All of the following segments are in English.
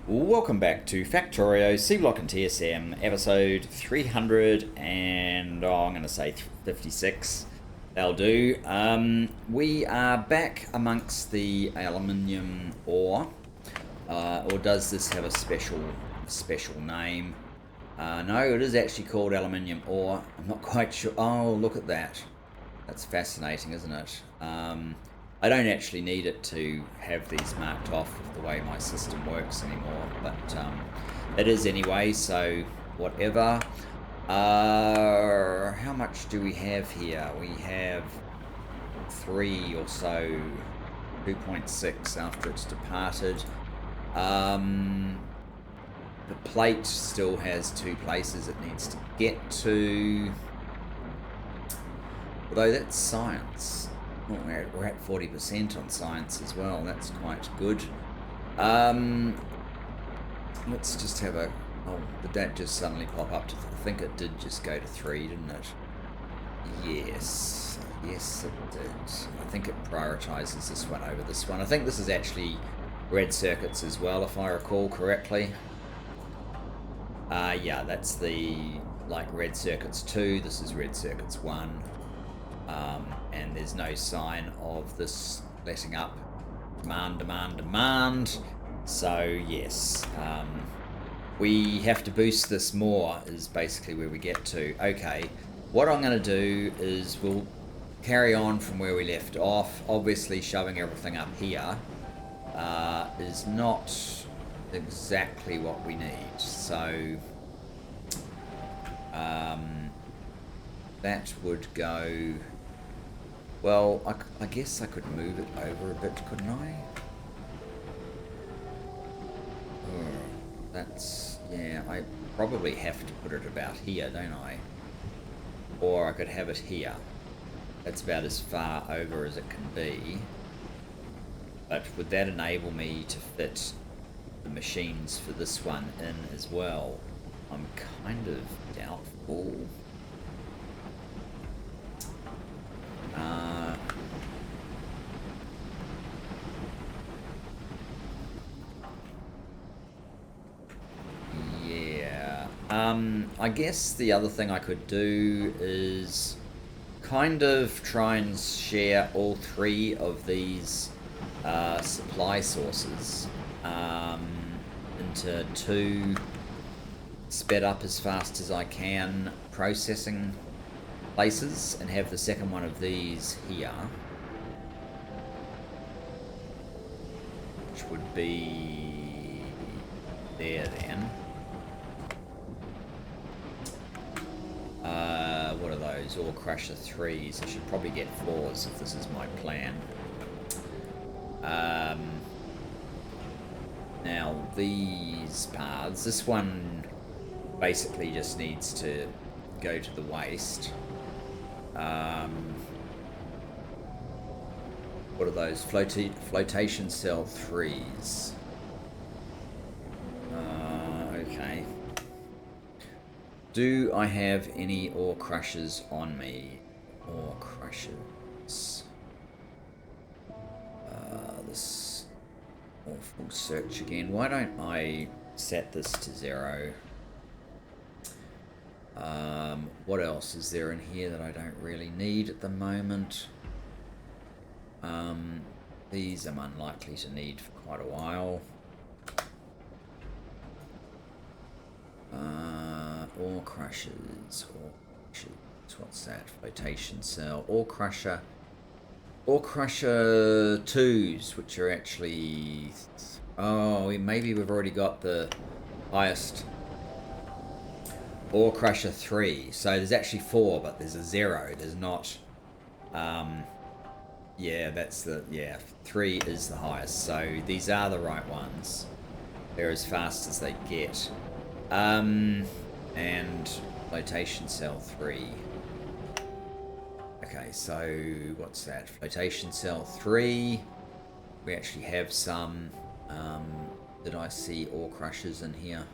Welcome back to Factorio, Seablock and TSM, episode 300 and, I'm going to say 56. They'll do. We are back amongst the aluminium ore. Or does this have a special name? No, it is actually called aluminium ore. I'm not quite sure. Oh, look at that. That's fascinating, isn't it? I don't actually need it to have these marked off with the way my system works anymore, but it is anyway, so whatever. How much do we have here? We have 3 or so, 2.6 after it's departed. The plate still has 2 places it needs to get to, although that's science. Oh, we're at 40% on science as well. That's quite good. Let's just have a... Oh, did that just suddenly pop up to... I think it did just go to 3, didn't it? Yes. Yes, it did. I think it prioritizes this one over this one. I think this is actually red circuits as well, if I recall correctly. Yeah, that's the... like red circuits 2. This is red circuits 1. And there's no sign of this letting up. Demand. So yes, we have to boost this more is basically where we get to. Okay, what I'm going to do is we'll carry on from where we left off. Obviously shoving everything up here is not exactly what we need. So that would go... Well, I guess I could move it over a bit, couldn't I? Oh, that's... yeah, I probably have to put it about here, don't I? Or I could have it here. That's about as far over as it can be. But would that enable me to fit the machines for this one in as well? I'm kind of doubtful. Yeah. I guess the other thing I could do is kind of try and share all 3 of these supply sources into 2 sped up as fast as I can processing places and have the second one of these here, which would be there then. What are those? Ore crusher 3s. I should probably get 4s if this is my plan. Now these paths, this one basically just needs to go to the waste. What are those? Flotation cell 3s. Okay. Do I have any ore crushers on me? Ore crushers. This awful search again. Why don't I set this to 0? What else is there in here that I don't really need at the moment? These I'm unlikely to need for quite a while. Ore crushers. What's that? Flotation cell. Ore crusher 2s, which are actually... oh, maybe we've already got the highest. Ore crusher 3. So there's actually 4, but there's a 0. There's not... yeah, that's the... yeah, 3 is the highest. So these are the right ones. They're as fast as they get. And flotation cell 3. Okay, so what's that? Flotation cell 3. We actually have some. Did I see ore crushers in here?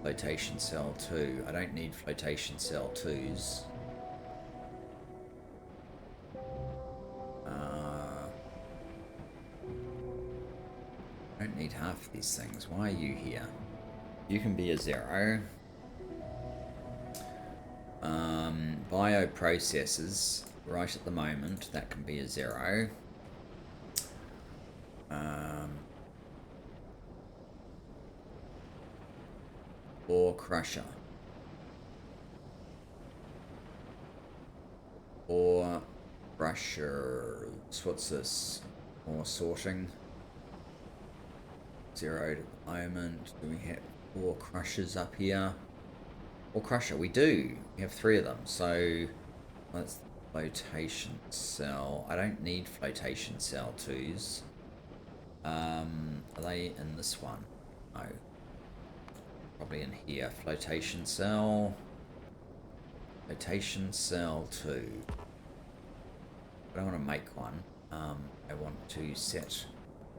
Flotation cell 2. I don't need flotation cell 2s. I don't need half of these things. Why are you here? You can be a 0. Bioprocessors, right at the moment, that can be a 0. Ore crusher. Ore crushers. What's this? Ore sorting. 0 at the moment. Do we have ore crushers up here? Ore crusher, we do. We have 3 of them. So that's the flotation cell. I don't need flotation cell 2s. Are they in this one? No. Probably in here. Flotation cell. Flotation cell 2. I don't want to make one. I want to set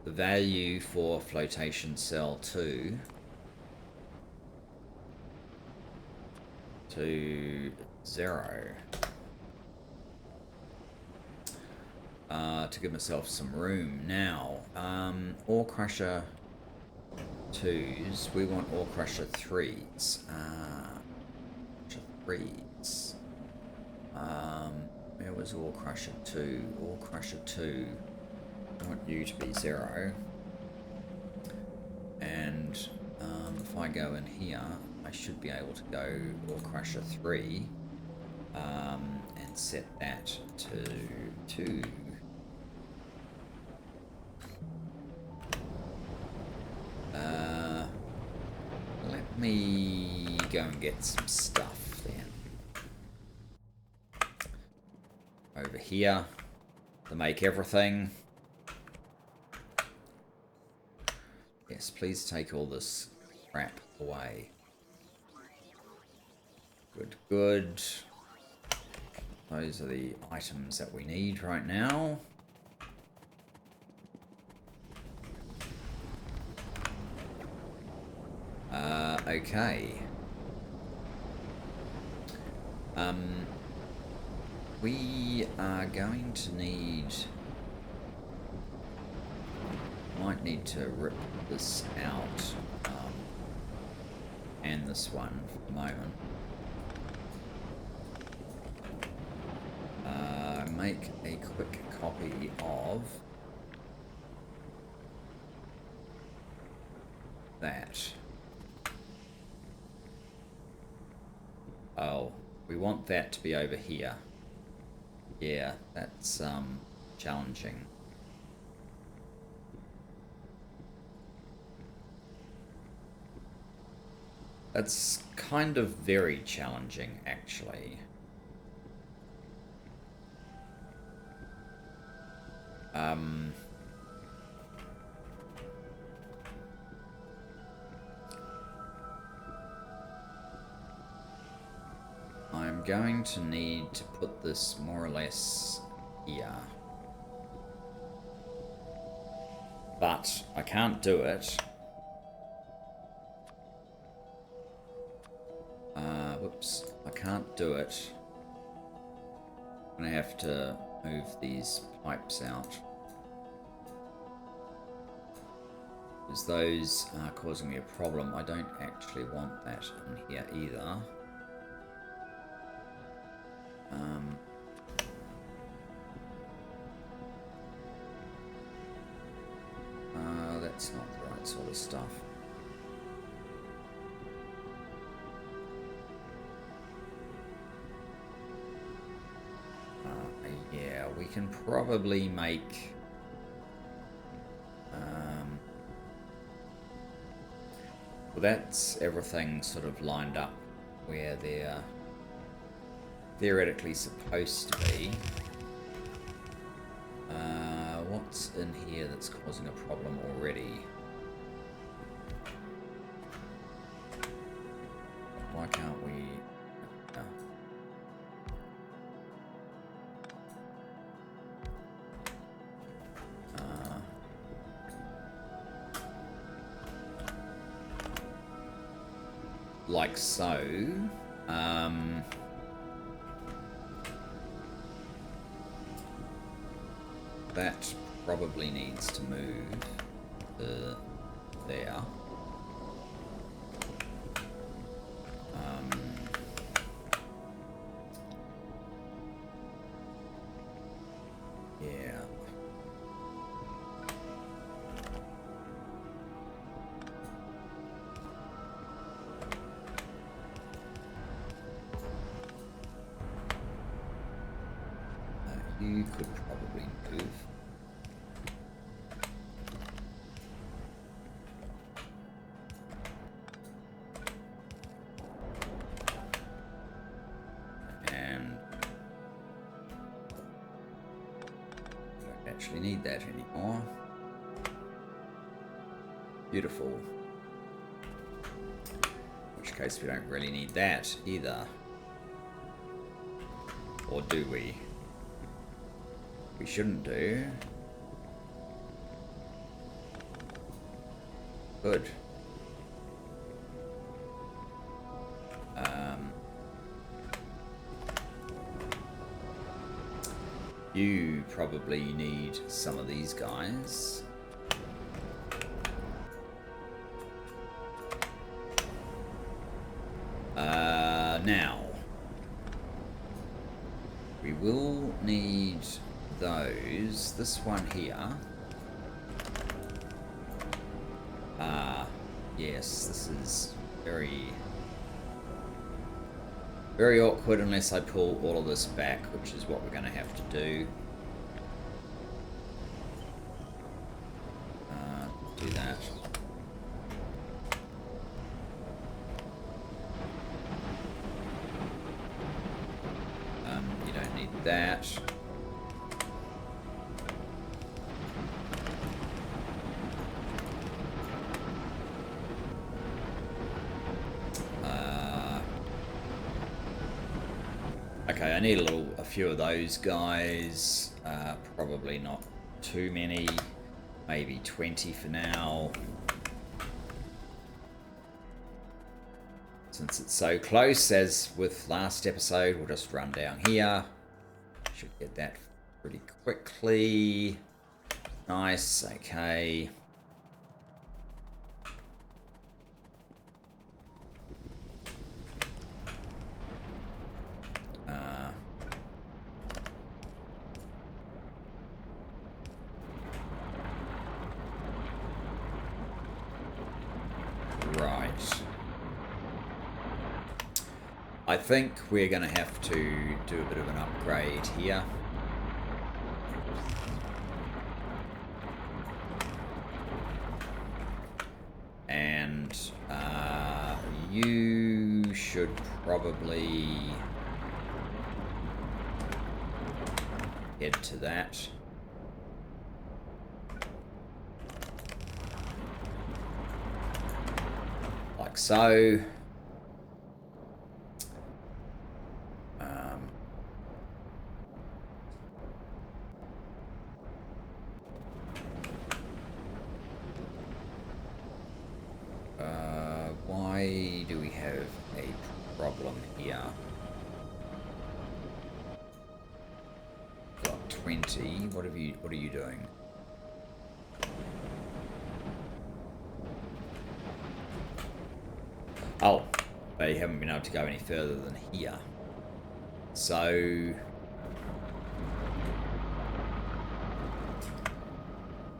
the value for flotation cell 2 to 0. To give myself some room. Now, ore crusher 2s. We want ore crusher 3s. Where was ore crusher 2? Ore crusher 2. I want you to be 0. And if I go in here, I should be able to go ore crusher 3 and set that to 2. Let me go and get some stuff then. Over here to make everything. Yes, please take all this crap away. Good, good. Those are the items that we need right now. Okay. We are going to need... Might need to rip this out. And this one for the moment. Make a quick copy of that. Oh, we want that to be over here. Yeah, that's challenging. That's kind of very challenging, actually. I'm going to need to put this more or less here. But I can't do it. Whoops, I can't do it. I'm gonna have to move these pipes out. Because those are causing me a problem. I don't actually want that in here either. That's not the right sort of stuff. Yeah, we can probably make... well, that's everything sort of lined up where they're theoretically supposed to be. What's in here that's causing a problem already? Why can't we... like so. That probably needs to move. there. Yeah. You could probably move. And don't actually need that anymore. Beautiful. In which case we don't really need that either. Or do we? We shouldn't do. Good. You probably need some of these guys. Now, we will need those. This one here. Yes, this is very awkward unless I pull all of this back, which is what we're going to have to do. Do that. You don't need that. Okay, I need a few of those guys. Probably not too many. Maybe 20 for now. Since it's so close, as with last episode, we'll just run down here. Should get that pretty quickly. Nice, okay. I think we're going to have to do a bit of an upgrade here. And you should probably head to that. Like so. Why do we have a problem here? Got 20. What are you doing? Oh, they haven't been able to go any further than here. So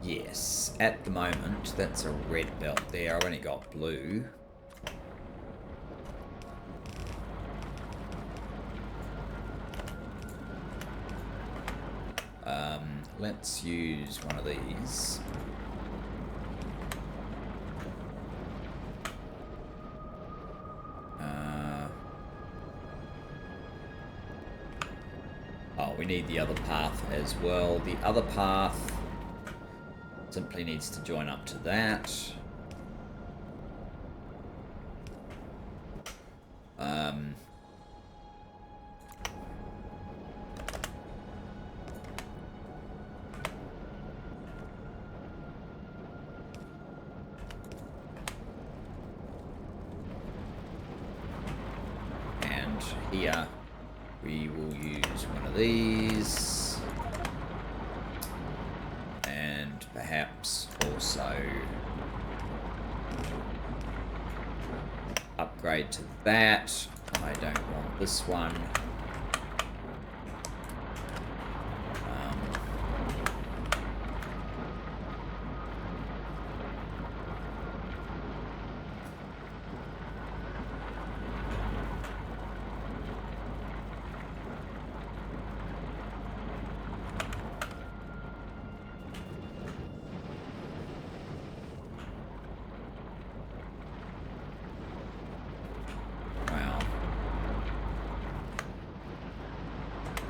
yes, at the moment that's a red belt there. I've only got blue. Let's use one of these. Oh, we need the other path as well. The other path simply needs to join up to that. Here we will use one of these, and perhaps also upgrade to that. I don't want this one.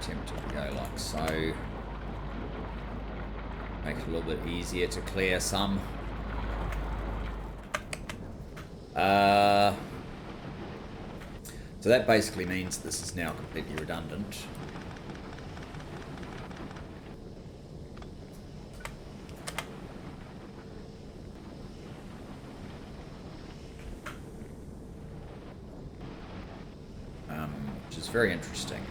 Tempted to go like so. Make it a little bit easier to clear some. So that basically means this is now completely redundant. Which is very interesting.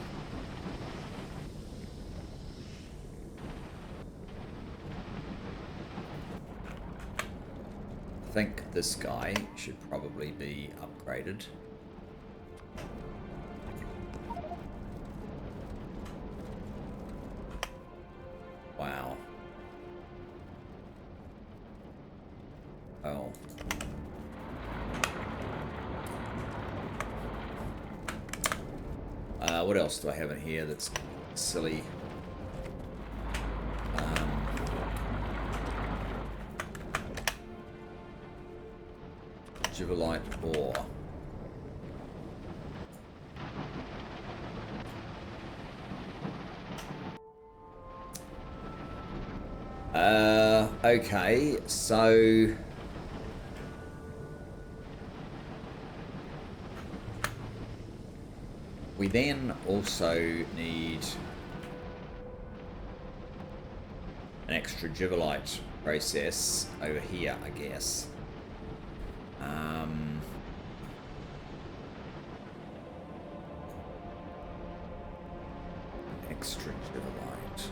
I think this guy should probably be upgraded. Wow. Oh. What else do I have in here that's silly? Gibbelite ore. Okay, so we then also need an extra Gibbelite process over here, I guess. Extra Gibbelite.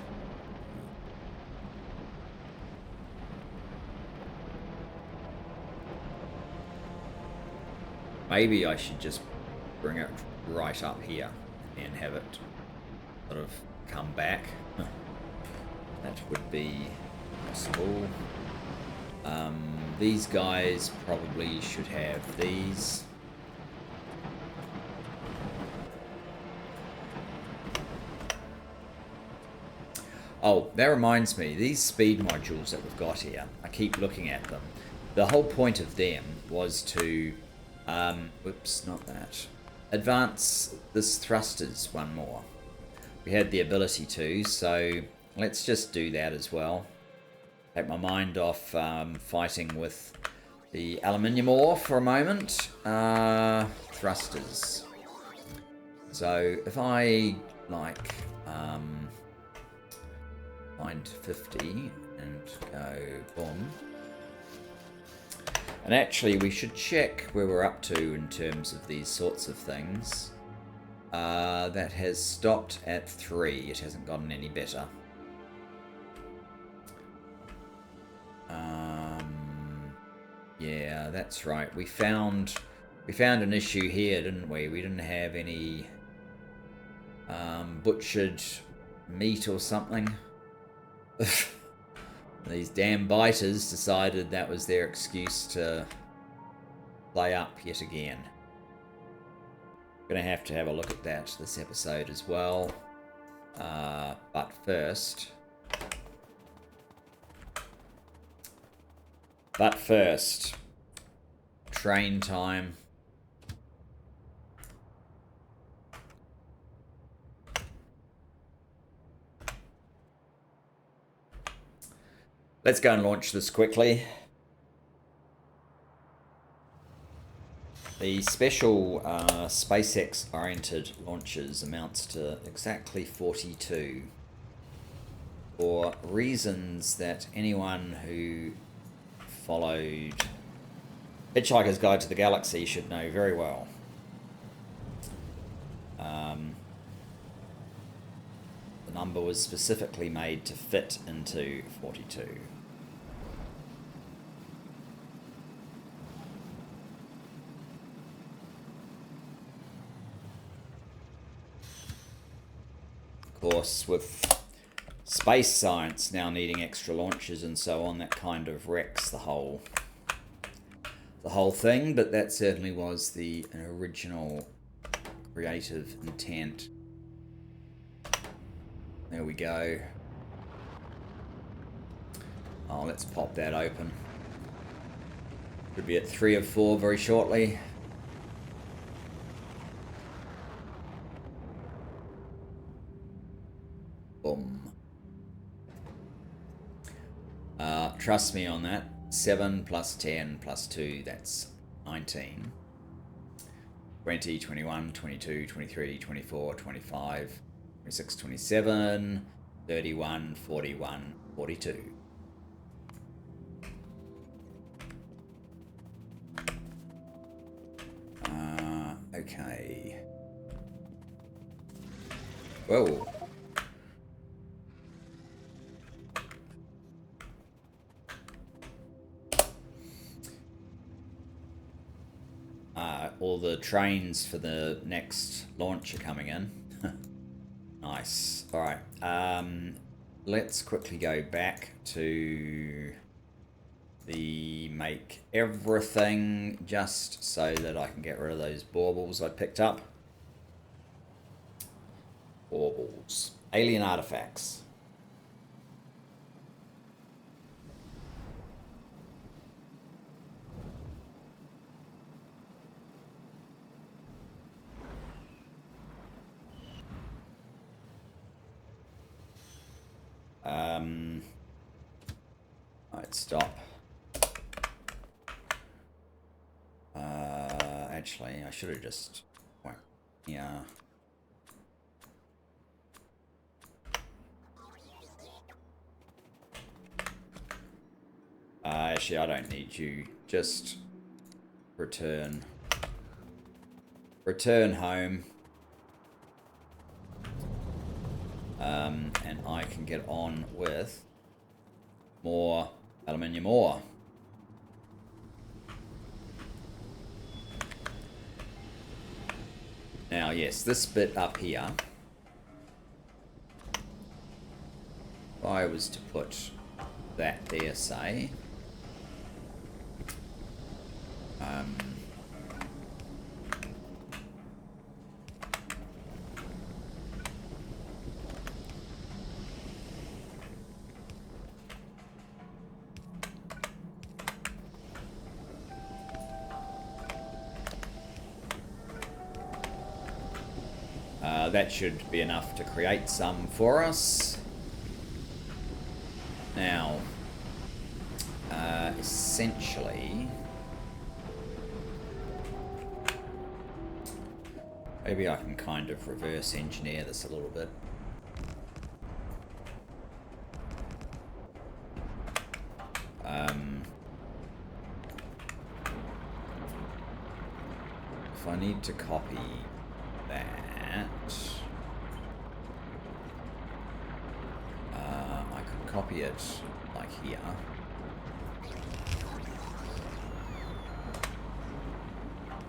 Maybe I should just bring it right up here and have it sort of come back. That would be possible. These guys probably should have these. Oh, that reminds me, these speed modules that we've got here, I keep looking at them. The whole point of them was to, whoops, not that, advance this thrusters one more. We had the ability to, so let's just do that as well. Take my mind off fighting with the aluminium ore for a moment. Thrusters. So if I like find 50 and go boom. And actually we should check where we're up to in terms of these sorts of things. That has stopped at 3. It hasn't gotten any better. Yeah, that's right. We found an issue here, didn't we? We didn't have any butchered meat or something. These damn biters decided that was their excuse to play up yet again. Gonna have to have a look at that this episode as well. But first, train time. Let's go and launch this quickly. The special SpaceX-oriented launches amounts to exactly 42. For reasons that anyone who followed Hitchhiker's Guide to the Galaxy should know very well. The number was specifically made to fit into 42. course, with space science now needing extra launches and so on, that kind of wrecks the whole thing. But that certainly was the original creative intent. There we go. Oh, let's pop that open. Should be at 3 of 4 very shortly. Boom. Trust me on that. 7 plus 10 plus 2, that's 19. 20, 21, 22, 23, 24, 25, 26, 27, 31, 41, 42. Okay. Whoa. All the trains for the next launch are coming in. Nice. All right. Let's quickly go back to the make everything, just so that I can get rid of those baubles I picked up. Baubles. Alien artifacts. Right, stop. Actually, I should have just... Yeah. Actually, I don't need you. Just return. Return home. And I can get on with more aluminium ore. Now, yes, this bit up here, if I was to put that there, say, that should be enough to create some for us. Now, essentially, maybe I can kind of reverse engineer this a little bit. If I need to copy that, I could copy it like here.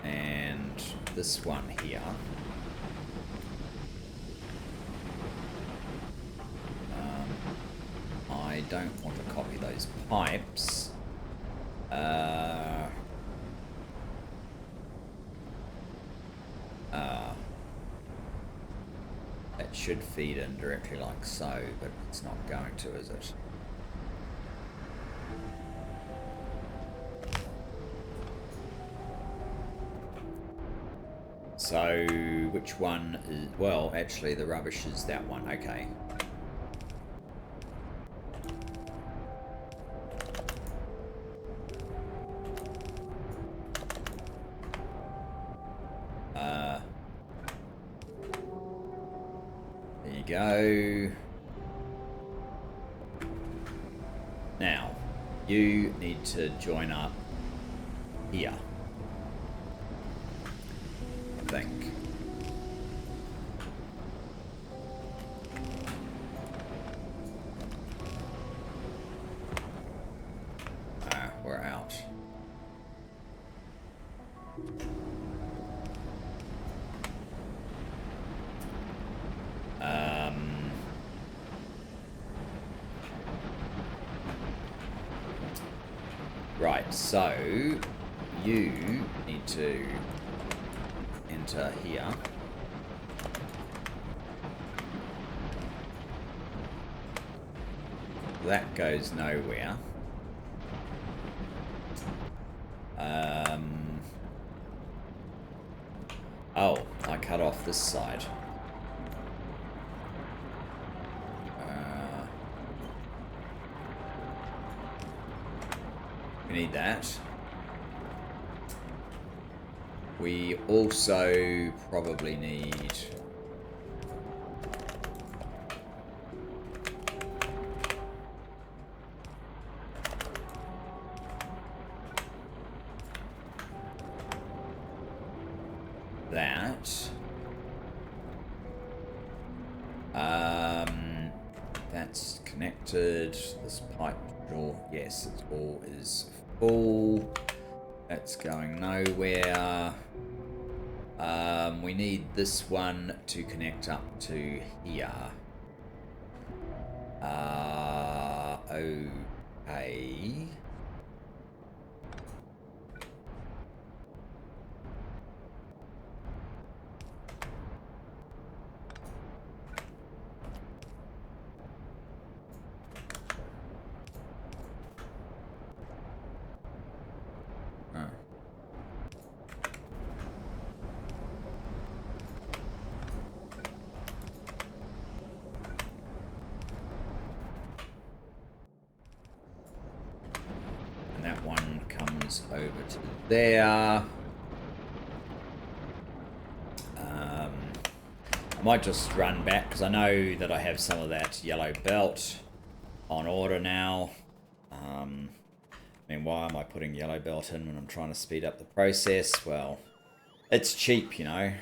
And this one here. I don't want to copy those pipes. That should feed in directly like so, but it's not going to, is it? So, which one is... Well, actually, the rubbish is that one. Okay. There you go. Now, you need to join up here. I think. We're out. Right, so you need to enter here. That goes nowhere. Oh, I cut off this side. We need that. We also probably need... that. That's connected. This pipe draw, yes, it all is full. That's going nowhere. We need this one to connect up to here. Okay. Over to there. I might just run back because I know that I have some of that yellow belt on order now. I mean, why am I putting yellow belt in when I'm trying to speed up the process? Well, it's cheap, you know,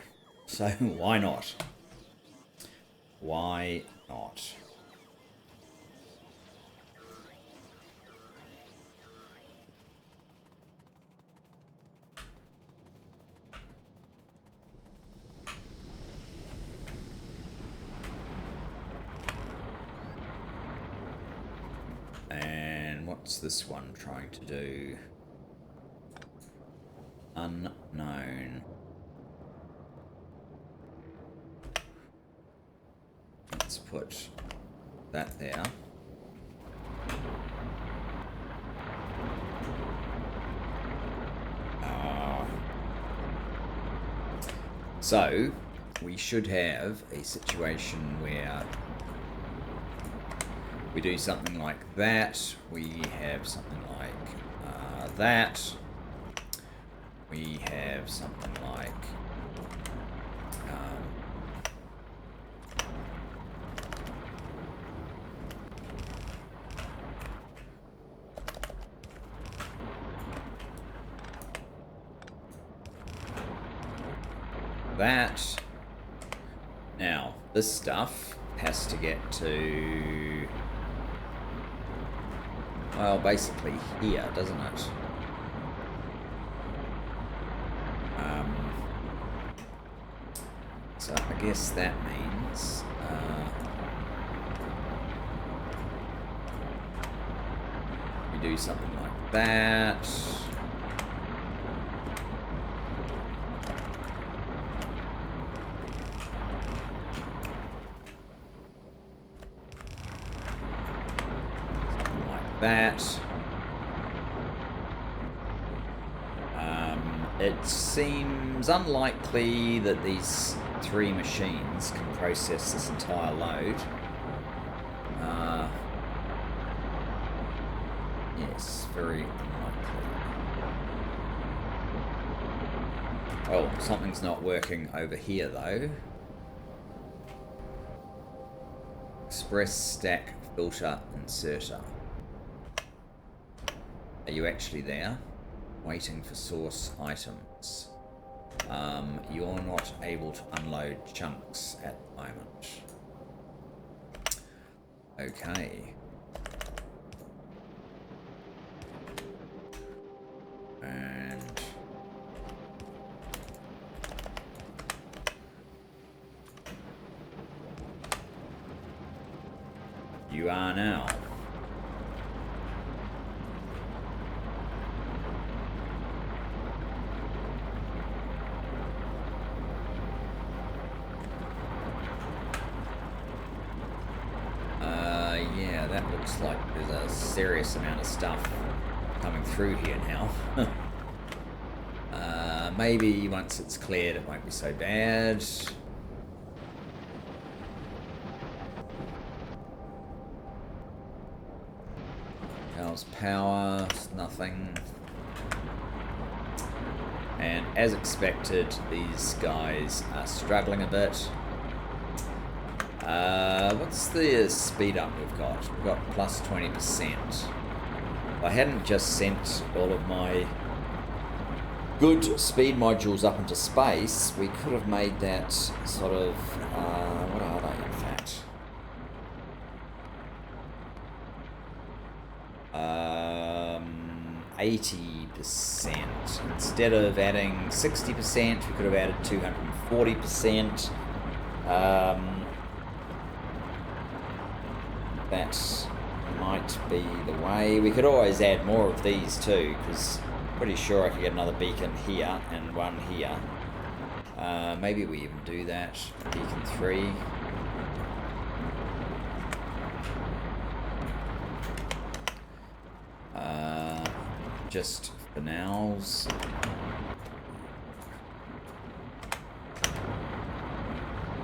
so why not? Why not? What's this one trying to do? Unknown. Let's put that there. So, we should have a situation where we do something like that. We have something like that. We have something like that. Now, this stuff has to get to, well, basically here, doesn't it? So I guess that means we do something like that. That. It seems unlikely that these three machines can process this entire load. Yes, very unlikely. Oh, something's not working over here though. Express stack filter inserter. Are you actually there? Waiting for source items. You're not able to unload chunks at the moment. Okay. And you are now. looks like there's a serious amount of stuff coming through here now. Maybe once it's cleared it won't be so bad. How's power? Nothing. And as expected, these guys are struggling a bit. What's the speed up we've got? We've got plus 20%. If I hadn't just sent all of my good speed modules up into space, we could have made that sort of, what are they in fact? 80%. Instead of adding 60%, we could have added 240%. That might be the way. We could always add more of these too, because I'm pretty sure I could get another beacon here and one here. Maybe we even do that. Beacon 3. Just for nows.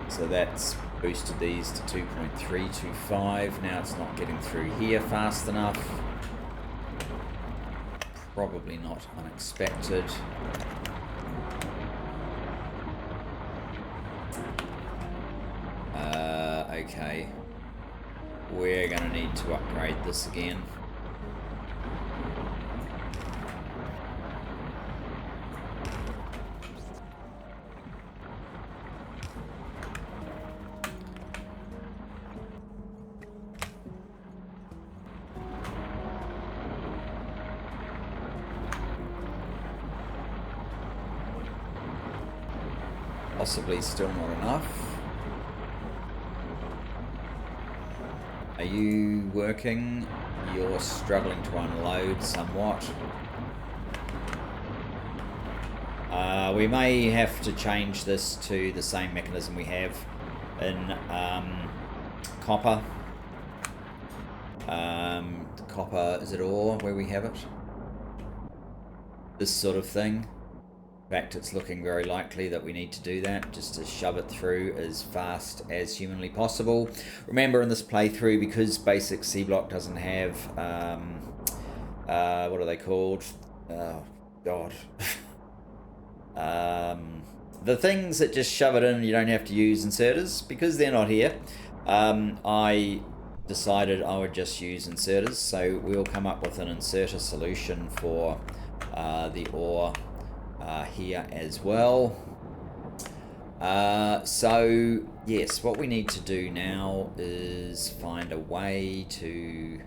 So that's boosted these to 2.325. Now it's not getting through here fast enough. Probably not unexpected. Okay. We're going to need to upgrade this again. Possibly still not enough. Are you working? You're struggling to unload somewhat. We may have to change this to the same mechanism we have in copper. Copper, is it ore where we have it? This sort of thing. In fact, it's looking very likely that we need to do that, just to shove it through as fast as humanly possible. Remember, in this playthrough, because basic Seablock doesn't have, what are they called? Oh, God. The things that just shove it in and you don't have to use inserters, because they're not here, I decided I would just use inserters. So we'll come up with an inserter solution for the ore here as well. So yes, what we need to do now is find a way to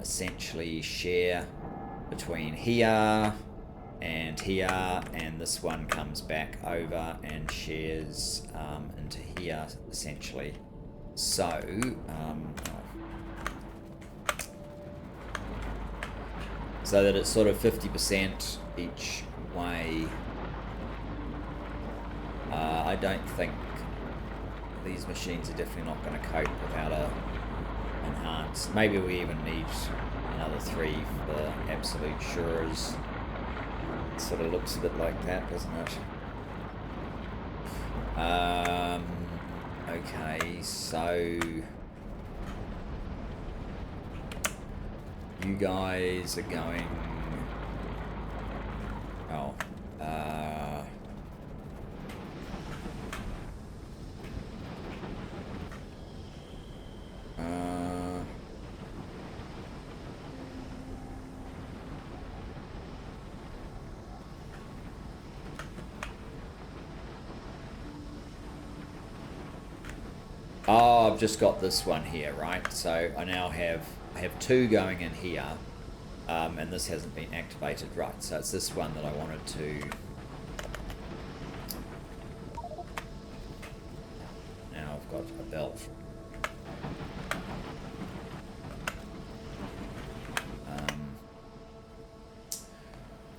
essentially share between here, and this one comes back over and shares into here essentially. So so that it's sort of 50% each way. I don't think these machines are definitely not going to cope without a enhanced. Maybe we even need another 3 for absolute surers. It sort of looks a bit like that, doesn't it? Okay, so you guys are going. Oh, I've just got this one here, right? So I now have 2 going in here, and this hasn't been activated, right? So it's this one that I wanted to. Now I've got a belt.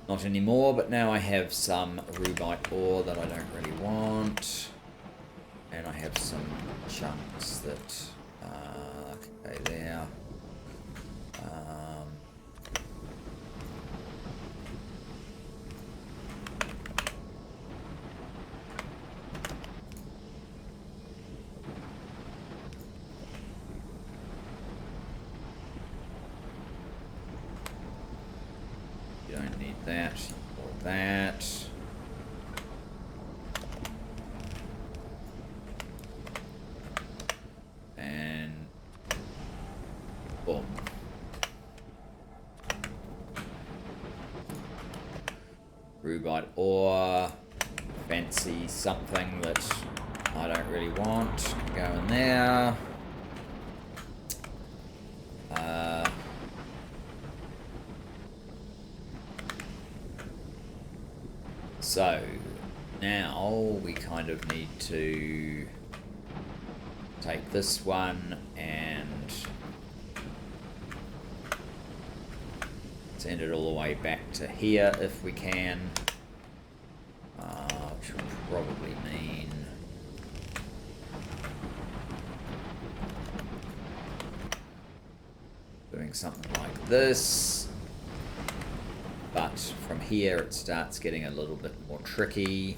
Not anymore, but now I have some rubite ore that I don't really want. And I have some chunks that, okay, there. You don't need that. Or that. And boom. Rubite ore. Fancy something that I don't really want. Go in there. So now we kind of need to take this one and send it all the way back to here if we can, which will probably mean doing something like this. But from here it starts getting a little bit more tricky.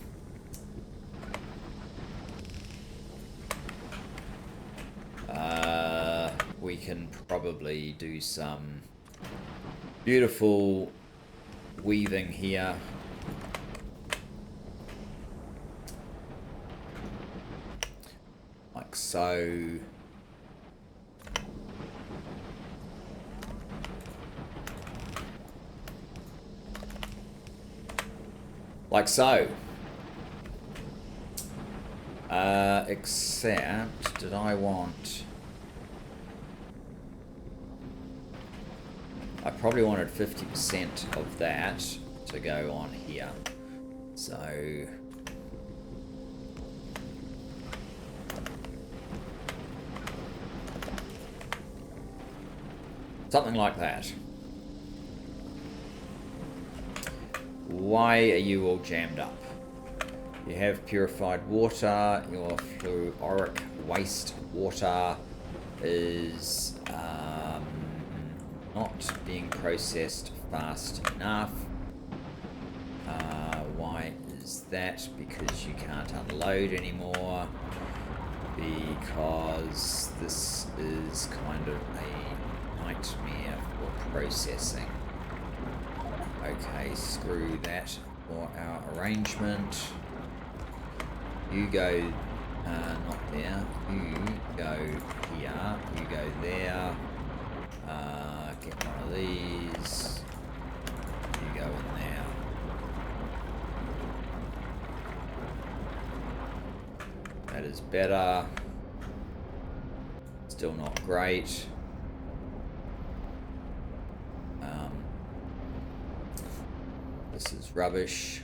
We can probably do some beautiful weaving here. Like so. Like so. Except, did I want... I probably wanted 50% of that to go on here. So... something like that. Why are you all jammed up? You have purified water. Your fluoric waste water is not being processed fast enough. Why is that? Because you can't unload anymore. Because this is kind of a nightmare for processing. Okay, screw that for our arrangement. You go, not there. You go here. You go there. Get one of these. You go in there. That is better. Still not great. This is rubbish.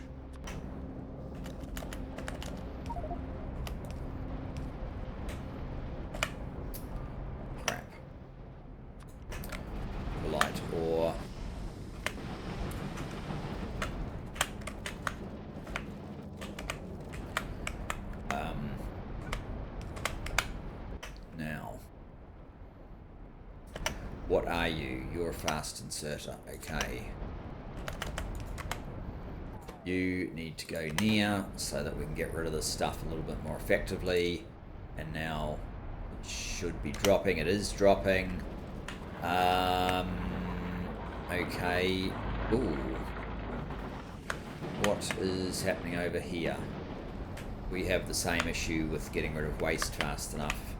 Crap. Light ore. Now, what are you? You're a fast inserter. Okay. You need to go near so that we can get rid of this stuff a little bit more effectively. And now it should be dropping. It is dropping. Okay. Ooh. What is happening over here? We have the same issue with getting rid of waste fast enough.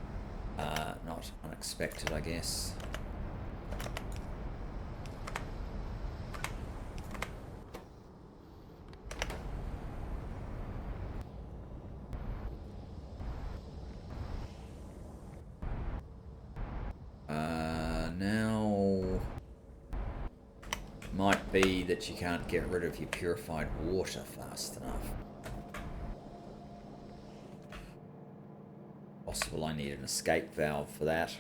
Not unexpected, I guess. Now might be that you can't get rid of your purified water fast enough. Possible I need an escape valve for that.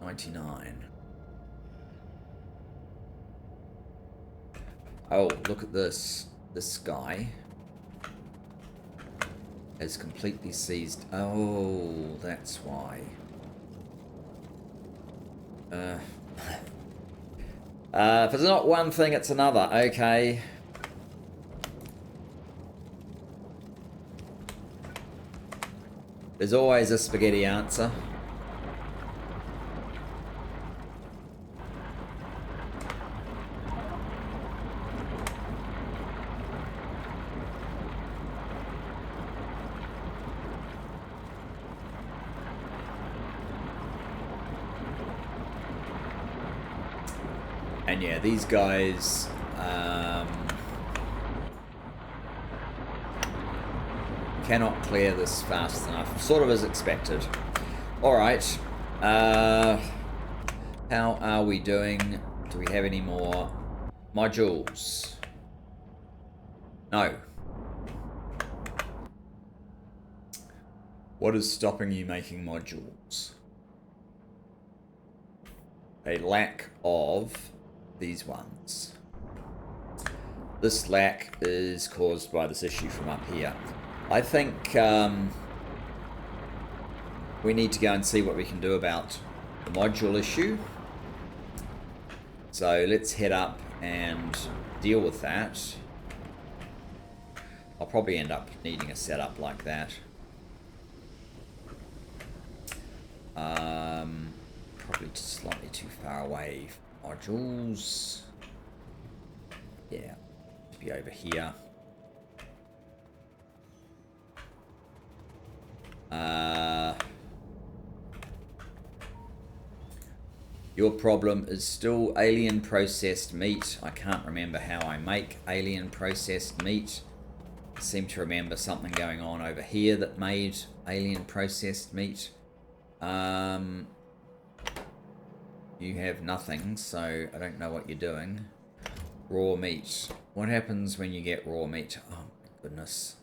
99. Oh, look at this. This guy has completely seized. Oh, that's why. If it's not one thing, it's another. Okay. There's always a spaghetti answer. And yeah, these guys cannot clear this fast enough, sort of as expected. Alright, how are we doing? Do we have any more modules? No. What is stopping you making modules? A lack of these ones. This lack is caused by this issue from up here. I think we need to go and see what we can do about the module issue. So let's head up and deal with that. I'll probably end up needing a setup like that. Probably just slightly too far away from modules. Yeah, be over here. Your problem is still alien processed meat. I can't remember how I make alien processed meat. I seem to remember something going on over here that made alien processed meat. You have nothing, so I don't know what you're doing. Raw meat. What happens when you get raw meat? Oh my goodness.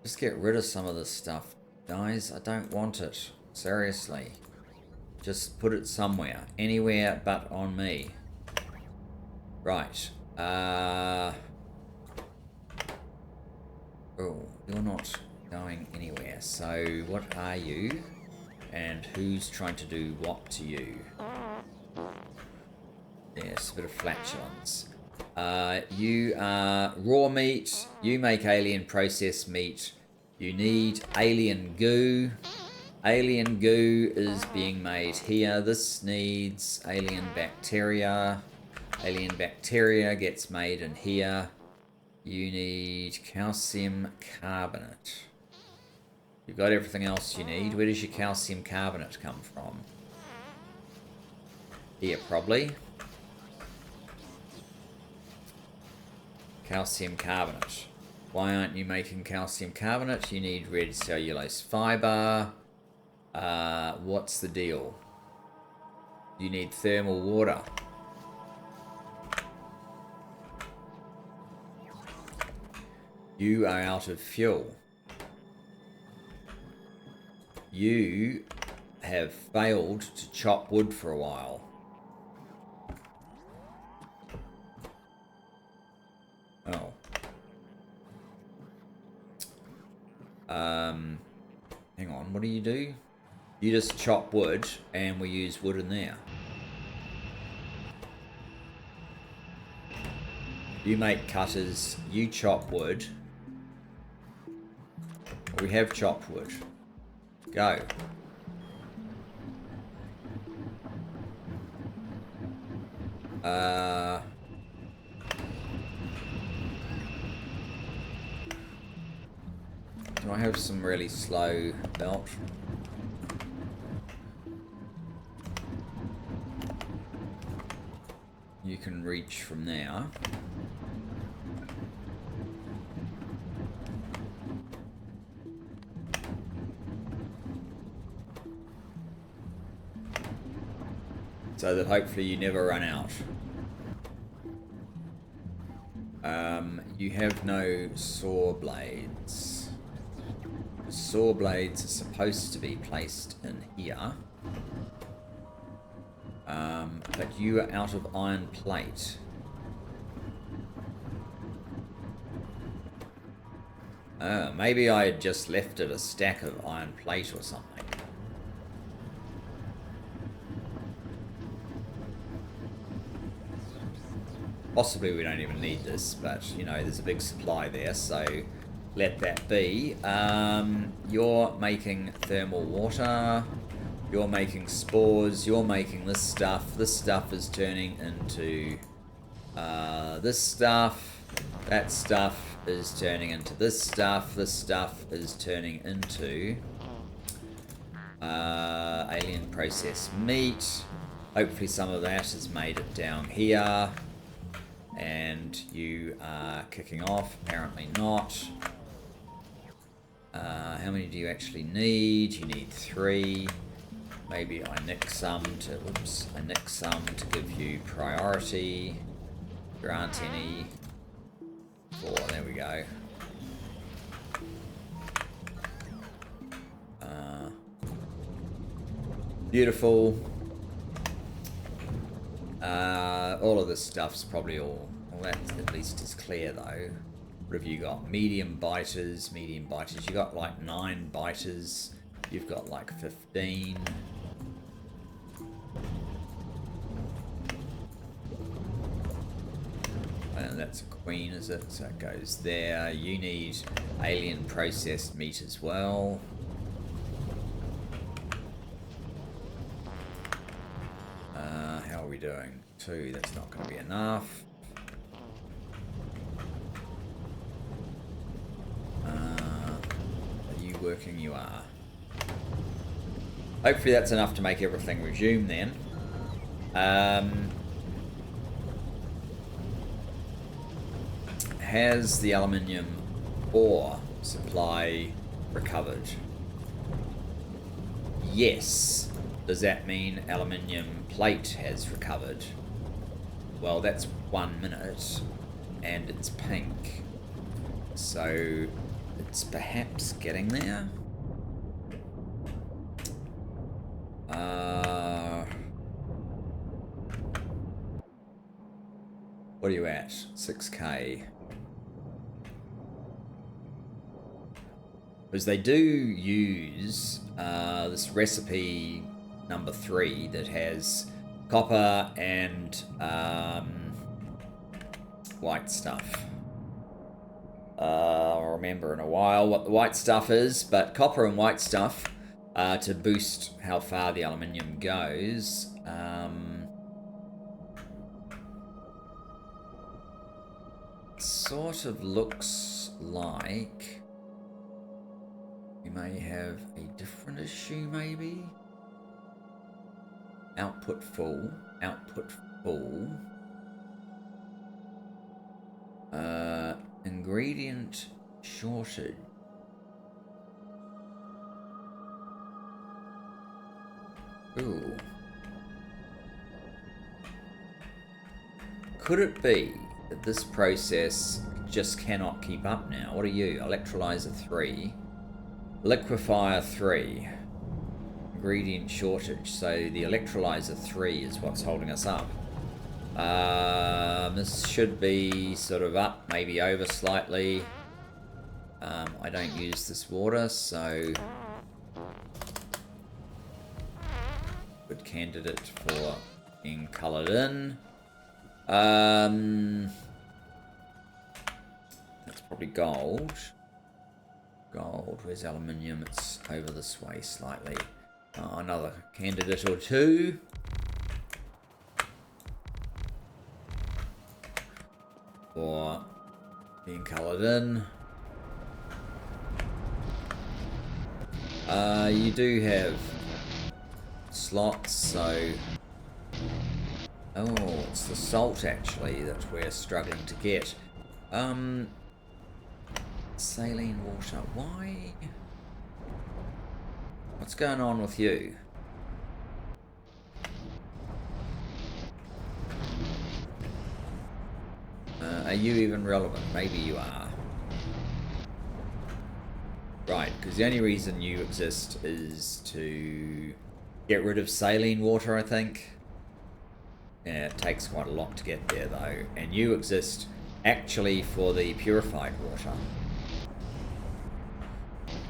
Just get rid of some of this stuff, guys. I don't want it. Seriously. Just put it somewhere. Anywhere but on me. Right. Oh, you're not going anywhere. So, what are you? And who's trying to do what to you? Yes, a bit of flatulence. You are raw meat. You make alien processed meat. You need alien goo. Alien goo is being made here. This needs alien bacteria. Alien bacteria gets made in here. You need calcium carbonate. You've got everything else you need. Where does your calcium carbonate come from? Here, probably. Calcium carbonate. Why aren't you making calcium carbonate? You need red cellulose fiber. What's the deal? You need thermal water. You are out of fuel. You have failed to chop wood for a while. Oh. Hang on, what do? You just chop wood and we use wood in there. You make cutters, you chop wood. We have chopped wood. Go. Do I have some really slow belt? You can reach from there. So that hopefully you never run out. You have no saw blades. Saw blades are supposed to be placed in here. But you are out of iron plate. Maybe I had just left it a stack of iron plate or something. Possibly we don't even need this, but you know, there's a big supply there, so let that be. You're making thermal water. You're making spores. You're making this stuff. This stuff is turning into this stuff. That stuff is turning into this stuff. This stuff is turning into alien processed meat. Hopefully some of that has made it down here. And you are kicking off. Apparently not. How many do you actually need? You need 3. Maybe I nick some to, I nick some to give you priority. There aren't any. 4, there we go. Beautiful. All of this stuff's probably all that at least is clear though. What have you got? Medium biters. You got like 9 biters. You've got like 15. And that's a queen, is it? So it goes there. You need alien processed meat as well. How are we doing? 2, that's not going to be enough. Are you working? You are. Hopefully that's enough to make everything resume then. Has the aluminium ore supply recovered? Yes. Does that mean aluminium plate has recovered? Well, that's 1 minute and it's pink. So it's perhaps getting there. What are you at? 6k. Because they do use this recipe number 3 that has copper and white stuff. I'll remember in a while what the white stuff is, but copper and white stuff to boost how far the aluminium goes. Sort of looks like we may have a different issue, maybe. Output full. Ingredient shortage. Ooh. Could it be that this process just cannot keep up now? What are you? Electrolyzer 3. Liquefier 3. Ingredient shortage. So the electrolyzer 3 is what's holding us up. This should be sort of up, maybe over slightly. I don't use this water, so good candidate for being coloured in. That's probably gold. Gold. Where's aluminium? It's over this way slightly. Another candidate or 2. For being coloured in. You do have slots, so... Oh, it's the salt actually that we're struggling to get. Saline water. Why? What's going on with you? Are you even relevant? Maybe you are. Right, because the only reason you exist is to get rid of saline water, I think. Yeah, it takes quite a lot to get there, though. And you exist actually for the purified water,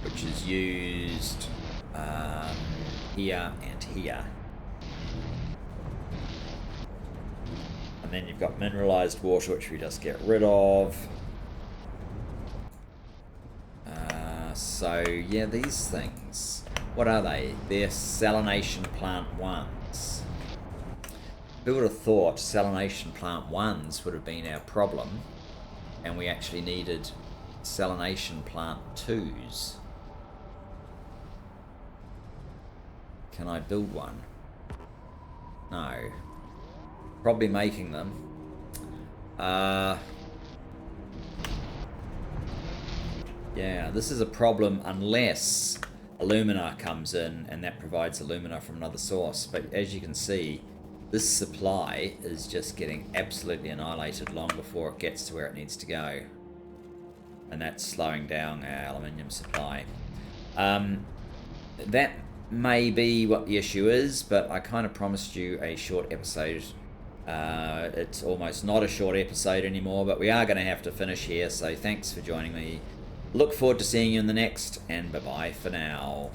which is used here and here. And then you've got mineralized water, which we just get rid of. So yeah, these things, what are they? They're salination plant 1s. Who would have thought salination plant 1s would have been our problem, and we actually needed salination plant 2s. Can I build one? No. Probably making them. Yeah, this is a problem unless alumina comes in and that provides alumina from another source. But as you can see, this supply is just getting absolutely annihilated long before it gets to where it needs to go. And that's slowing down our aluminium supply. That may be what the issue is, but I kind of promised you a short episode. It's almost not a short episode anymore, but we are going to have to finish here, so thanks for joining me. Look forward to seeing you in the next, and bye-bye for now.